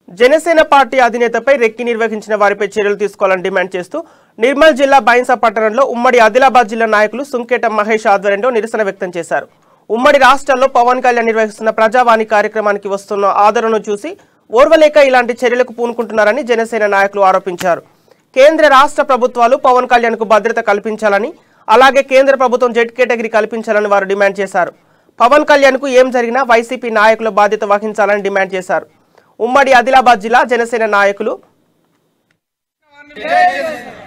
Janasena party అధినేతపై recce నిర్వహించిన వారిపై చర్యలు తీసుకోవాలని డిమాండ్ చేస్తూ నిర్మల్ జిల్లా బైన్సా పట్టణంలో ఉమ్మడి ఆదిలాబాద్ జిల్లా నాయకులు సుంకేట మహేష్ ఆధ్వర్యంలో నిరసన వ్యక్తం చేశారు. ఉమ్మడి రాష్ట్రంలో పవన్ కళ్యాణ్ నిర్వహిస్తున్న ప్రజావాణి కార్యక్రమానికి వస్తున్న ఆదరణను చూసి ఓర్వలేక ఇలాంటి చర్యలకు పూనుకుంటున్నారని జనసేన నాయకులు ఆరోపించారు. కేంద్ర రాష్ట్ర ప్రభుత్వాలు పవన్ కళ్యాణ్ కు భద్రత కల్పించాలని, అలాగే కేంద్ర ప్రభుత్వం జెడ్ కేటగిరీ కల్పించాలని వారు డిమాండ్ చేశారు. పవన్ కళ్యాణ్ కు ఏం జరిగినా వైసీపీ నాయకుల బాధ్యత వహించాలని డిమాండ్ చేశారు. ఉమ్మడి ఆదిలాబాద్ జిల్లా జనసేన నాయకులు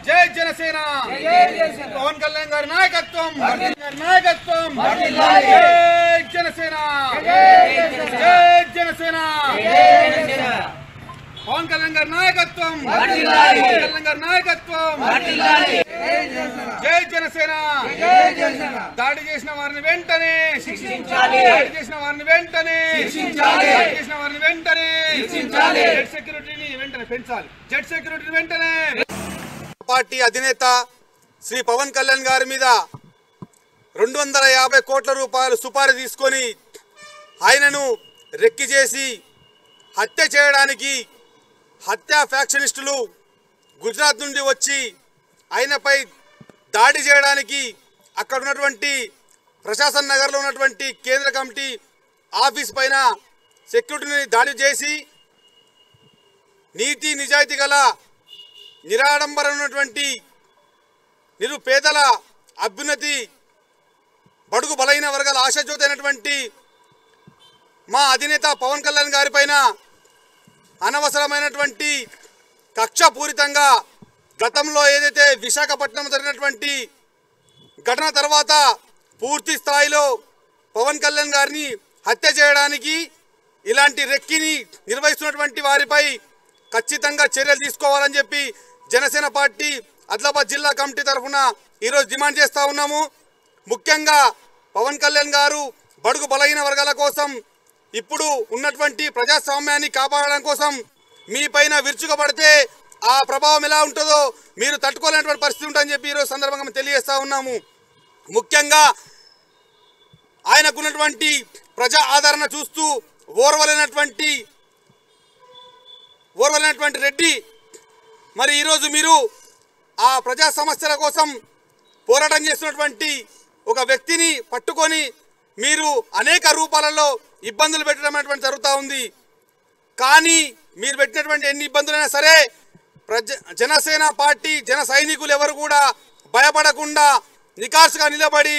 జై జనసేన పవన్ కళ్యాణ్ గారి నాయకత్వం జై జనసేన పవన్ కళ్యాణ్ గారి నాయకత్వం జై జనసేన దాడి చేసిన వారిని వెంటనే శిక్షించాలి. జెడ్ సెక్యూరిటీని వెంటనే పెంచాలి. జెడ్ సెక్యూరిటీని వెంటనే. పార్టీ అధినేత శ్రీ పవన్ కళ్యాణ్ గారి మీద 250 కోట్ల రూపాయలు సుపారీ తీసుకొని ఆయనను రెక్కి చేసి హత్య చేయడానికి హత్యా ఫ్యాక్షనిస్టులు గుజరాత్ నుండి వచ్చి ఆయనపై దాడి చేయడానికి అక్కడ ఉన్నటువంటి ప్రశాసన్ నగర్లో ఉన్నటువంటి కేంద్ర కమిటీ ఆఫీస్ పైన సెక్యూరిటీని దాడి చేసి నీతి నిజాయితీ గల నిరాడంబరమైనటువంటి నిరుపేదల అభ్యున్నతి, బడుగు బలైన వర్గాల ఆశాజ్యోతి అయినటువంటి మా అధినేత పవన్ కళ్యాణ్ గారి పైన అనవసరమైనటువంటి కక్షపూరితంగా గతంలో ఏదైతే విశాఖపట్నం జరిగినటువంటి ఘటన తర్వాత పూర్తి స్థాయిలో పవన్ కళ్యాణ్ గారిని హత్య చేయడానికి ఇలాంటి రెక్కిని నిర్వహిస్తున్నటువంటి వారిపై ఖచ్చితంగా చర్యలు తీసుకోవాలని చెప్పి జనసేన పార్టీ ఆదిలాబాద్ జిల్లా కమిటీ తరఫున ఈరోజు డిమాండ్ చేస్తూ ఉన్నాము. ముఖ్యంగా పవన్ కళ్యాణ్ గారు బడుగు బలహీన వర్గాల కోసం, ఇప్పుడు ఉన్నటువంటి ప్రజాస్వామ్యాన్ని కాపాడడం కోసం మీ పైన విరుచుకపడితే ఆ ప్రభావం ఎలా ఉంటుందో మీరు తట్టుకోలేనటువంటి పరిస్థితి ఉంటుందని చెప్పి ఈరోజు సందర్భంగా తెలియజేస్తూ ఉన్నాము. ముఖ్యంగా ఆయనకున్నటువంటి ప్రజా ఆదరణ చూస్తూ ఓర్వలేనటువంటి రెడ్డి మరి ఈరోజు మీరు ఆ ప్రజా సమస్యల కోసం పోరాటం చేస్తున్నటువంటి ఒక వ్యక్తిని పట్టుకొని మీరు అనేక రూపాలలో ఇబ్బందులు పెట్టడం అనేటువంటి జరుగుతూ ఉంది. కానీ మీరు పెట్టినటువంటి ఎన్ని ఇబ్బందులైనా సరే జనసేన పార్టీ జన సైనికులు ఎవరు కూడా భయపడకుండా నికార్సుగా నిలబడి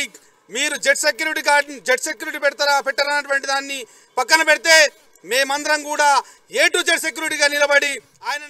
మీరు జెడ్ సెక్యూరిటీ పెట్టారన్నటువంటి దాన్ని పక్కన పెడితే మేమందరం కూడా A to Z సెక్యూరిటీగా నిలబడి ఆయన